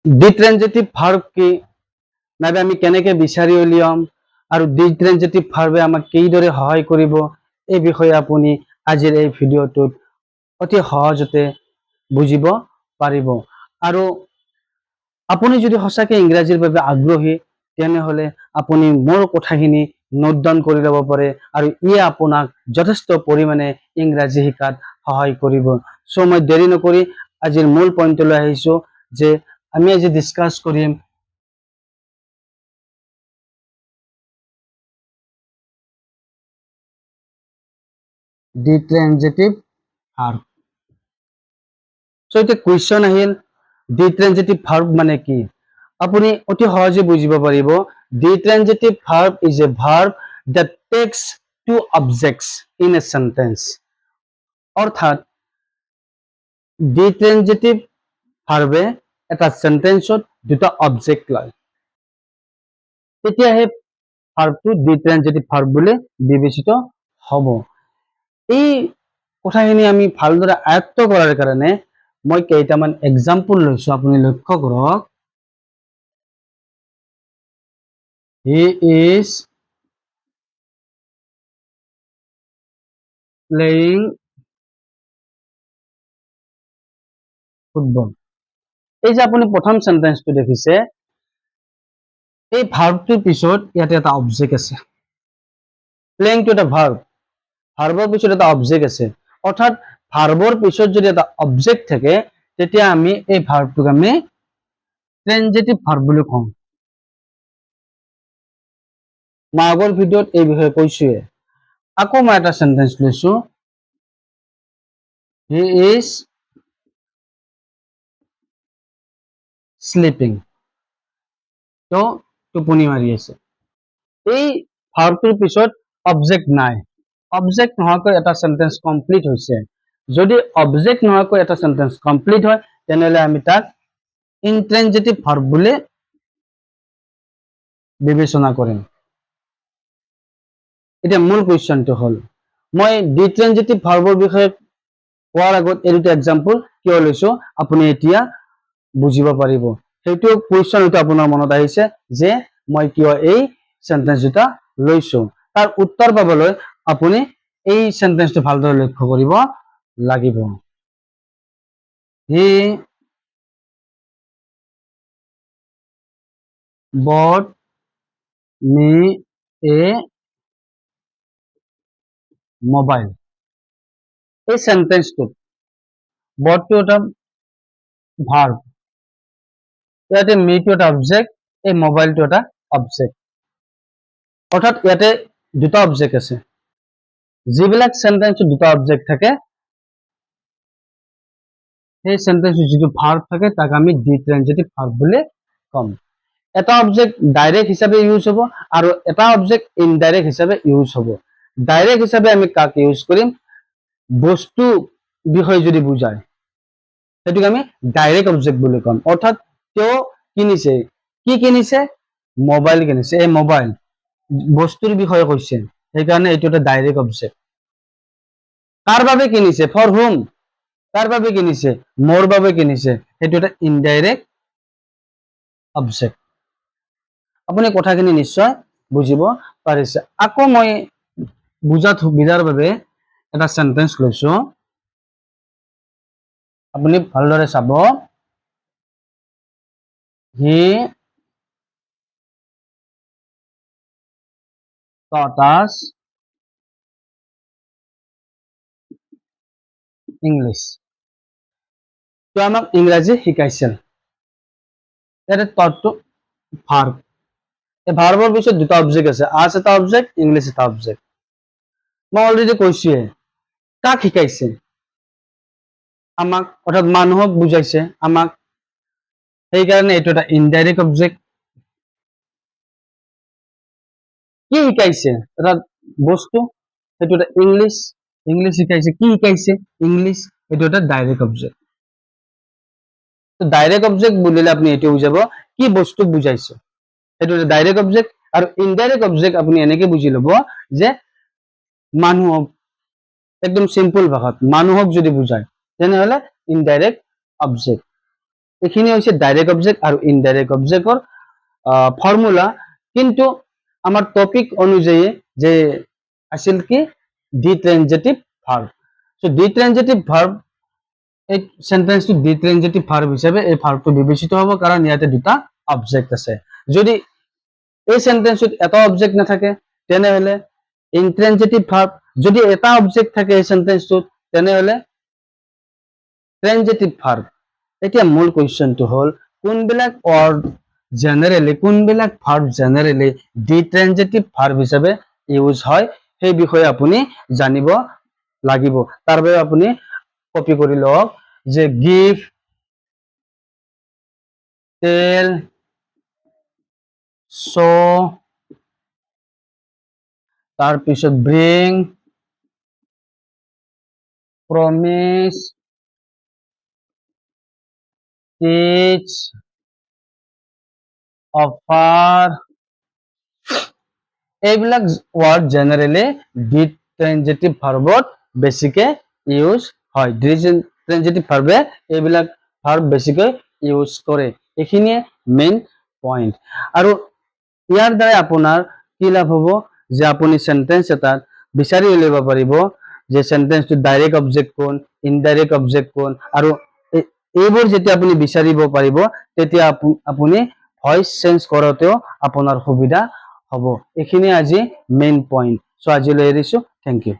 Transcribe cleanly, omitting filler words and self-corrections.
ডিট্ৰেনজেটিভ verb কি নাইবা আমি কেনেকৈ বিচাৰি উলিয়াম আৰু ডিট্ৰেনজেটিভ ভাৰ্বে আমাক কিদৰে সহায় কৰিব এই বিষয়ে আপুনি আজিৰ এই ভিডিঅ'টোত অতি সহজতে বুজিব পাৰিব। আৰু আপুনি যদি সঁচাকৈ ইংৰাজীৰ বাবে আগ্ৰহী তেনেহ'লে আপুনি মোৰ কথাখিনি নোট ডাউন কৰি ল'ব পাৰে আৰু ইয়ে আপোনাক যথেষ্ট পৰিমাণে ইংৰাজী শিকাত সহায় কৰিব। চ' মই দেৰি নকৰি আজিৰ মূল পইণ্টলৈ আহিছোঁ যে আমি আজি ডিছকাছ কৰিম ডিট্ৰেনজেটিভ ভাৰ্ব। চ' এতিয়া কুৱেশ্যন আহিল ডিট্ৰেনজেটিভ ভাৰ্ব মানে কি? আপুনি অতি সহজে বুজিব পাৰিব ditransitive verb is a verb that takes two objects in a sentence. অৰ্থাৎ ডিট্ৰেনজেটিভ ভাৰ্বে এটা সেন্টেন্সত দুটা অবজেক্ট লয়, তেতিয়াহে ভাৰ্বটো ডিট্ৰেনজেটিভ ভাৰ্ব বুলি বিবেচিত হ'ব। এই কথাখিনি আমি ভালদৰে আয়ত্ত কৰাৰ কাৰণে মই কেইটামান এক্সাম্পল লৈছোঁ, আপুনি লক্ষ্য কৰক। He is playing football. এই যে আপুনি প্ৰথম সেন্টেন্সটো দেখিছে, এই ভাৰ্বটোৰ পিছত ইয়াতে এটা অবজেক্ট আছে। প্লেইংটো এটা ভাৰ্ব, ভাৰ্বৰ পিছত এটা অবজেক্ট আছে। অৰ্থাৎ ভাৰ্বৰ পিছত যদি এটা অবজেক্ট থাকে তেতিয়া আমি এই ভাৰ্বটোক আমি ট্ৰেনজেটিভ ভাৰ্ব বুলি কওঁ। মই আগৰ ভিডিঅ'ত এই বিষয়ে কৈছোৱে। আকৌ মই এটা সেন্টেন্স লৈছো, হি ইজ স্লিপিং, তেওঁ টোপনি মাৰি আছে। এই ভাৰ্বটোৰ পিছত অবজেক্ট নাই, অবজেক্ট নোহোৱাকৈ এটা সেন্টেন্স কমপ্লিট হৈছে। যদি অবজেক্ট নোহোৱাকৈ এটা সেন্টেন্স কমপ্লিট হয় তেনেহ'লে আমি তাক ইনট্ৰেনজেটিভ ভাৰ্ব বুলি বিবেচনা কৰিম। এতিয়া মূল কুৱেশ্যনটো হ'ল, মই ডিট্ৰেনজেটিভ ভাৰ্বৰ বিষয়ে কোৱাৰ আগত এই দুটা এক্সাম্পল কিয় লৈছো আপুনি এতিয়া বুজিব পাৰিব। সেইটো কুৱেশ্যন হয়তো আপোনাৰ মনত আহিছে যে মই কিয় এই সেন্টেন্স দুটা লৈছো। তাৰ উত্তৰ পাবলৈ আপুনি এই সেন্টেন্সটো ভালদৰে লক্ষ্য কৰিব লাগিব। He bought me a mobile. এই সেন্টেন্সটোত বটটো এটা ভার্ব, ইয়াতে মিটো এটা অবজেক্ট, এই মোবাইলটো এটা অবজেক্ট। অৰ্থাৎ ইয়াতে দুটা অবজেক্ট আছে। যিবিলাক সেন্টেন্সত দুটা অবজেক্ট থাকে সেই সেন্টেন্সত যিটো ভার্ব থাকে তাক আমি ডিট্ৰেনজেটিভ ভাৰ্ব বুলি কম। এটা অবজেক্ট ডাইৰেক্ট হিচাপে ইউজ হ'ব আৰু এটা অবজেক্ট ইনডাইৰেক্ট হিচাপে ইউজ হ'ব। ডাইৰেক্ট হিচাপে আমি কাক ইউজ কৰিম? বস্তু বিষয় যদি বুজায় সেটোক আমি ডাইৰেক্ট অবজেক্ট বুলি কম। অৰ্থাৎ তেওঁ কিনিছে, কি কিনিছে? মোবাইল কিনিছে। এই মোবাইল বস্তুৰ বিষয়ে কৈছে, সেইকাৰণে এইটো এটা ডাইৰেক্ট অবজেক্ট। কাৰ বাবে কিনিছে? ফৰ হুম, কাৰ বাবে কিনিছে? মোৰ বাবে কিনিছে, সেইটো এটা ইনডাইৰেক্ট অবজেক্ট। আপুনি কথাখিনি নিশ্চয় বুজিব পাৰিছে। আকৌ মই বুজাত সুবিধাৰ বাবে এটা সেন্টেন্স লৈছো, আপুনি ভালদৰে চাব। He taught us English. তেওঁ আমাক ইংৰাজী শিকাইছিল। ইয়াতে taught ভাৰ্ব, এই ভাৰ্বৰ পিছত দুটা অবজেক্ট আছে, us এটা অবজেক্ট, ইংলিছ এটা অবজেক্ট। মই অলৰেডি কৈছোৱে, কাক শিকাইছে? আমাক, অৰ্থাৎ মানুহক বুজাইছে আমাক, সেইকাৰণে এইটো এটা ইনডাইৰেক্ট অবজেক্ট। কি শিকাইছে? এটা বস্তু, সেইটো এটা ইংলিছ, ইংলিছ শিকাইছে। কি শিকাইছে? ইংলিছ, এইটো এটা ডাইৰেক্ট অবজেক্ট। ডাইৰেক্ট অবজেক্ট বুলিলে আপুনি এইটো বুজাব কি বস্তু বুজাইছে, সেইটো এটা ডাইৰেক্ট অবজেক্ট। আৰু ইনডাইৰেক্ট অবজেক্ট আপুনি এনেকে বুজি ল'ব যে মানুহক, একদম সিম্পল ভাষাত মানুহক যদি বুজায় তেনেহ'লে ইনডাইৰেক্ট অবজেক্ট। এইখিনি হৈছে ডাইৰেক্ট অবজেক্ট আৰু ইনডাইৰেক্ট অবজেক্টৰ ফৰ্মুলা। কিন্তু আমাৰ টপিক অনুযায়ী যে আছিল কি ডিট্ৰেনজেটিভ ভাৰ্ব। সো ডিট্ৰেনজেটিভ ভাৰ্ব এই সেন্টেন্সটো ডিট্ৰেনজেটিভ ভাৰ্ব হিচাপে এই ভাৰ্বটো বিবেচিত হ'ব, কাৰণ ইয়াতে দুটা অবজেক্ট আছে। যদি এই সেন্টেন্সত এটা অবজেক্ট নাথাকে তেনেহলে ইনট্ৰেনজেটিভ ভাৰ্ব, যদি এটা অবজেক্ট থাকে এই সেন্টেন্সটোত তেনেহলে ট্ৰেনজেটিভ ভাৰ্ব। এতিয়া মূল কোৱেশ্চনটো হ'ল কোনবিলাক ৱৰ্ড জেনেৰেলি, কোনবিলাক ভাৰ্ব জেনেৰেলি ডিট্ৰেনজেটিভ ভাৰ্ব হিচাপে ইউজ হয় সেই বিষয়ে আপুনি জানিব লাগিব। তাৰ বাবে আপুনি কপি কৰি লওক যে গিভ, টেল, শো, তাৰপিছত ব্ৰিং, প্ৰমিস, টিচ, অফাৰ, এইবিলাক ওয়াৰ্ড জেনাৰেলি ডিট্ৰেনজেটিভ ভাৰ্বত বেছিকে ইউজ হয়। ডিট্ৰেনজেটিভ ভাৰ্বে এইবিলাক ভাৰ্ব বেছিকৈ ইউজ কৰে। এইখিনিয়ে মেইন পইণ্ট। আৰু ইয়াৰ দ্বাৰা আপোনাৰ কি লাভ হ'ব যে আপুনি সেন্টেন্স এটাত বিচাৰি উলিয়াব পাৰিব যে সেন্টেন্সটো ডাইৰেক্ট অবজেক্ট কোন, ইনডাইৰেক্ট অবজেক্ট কোন, আৰু এইবোৰ যেতিয়া আপুনি বিচাৰিব পাৰিব তেতিয়া আপুনি ভয়েস চেঞ্জ কৰোতেও আপোনাৰ সুবিধা হ'ব। এইখিনি আজি মেইন পইণ্ট। সো আজিলৈ এৰিছো। Thank U.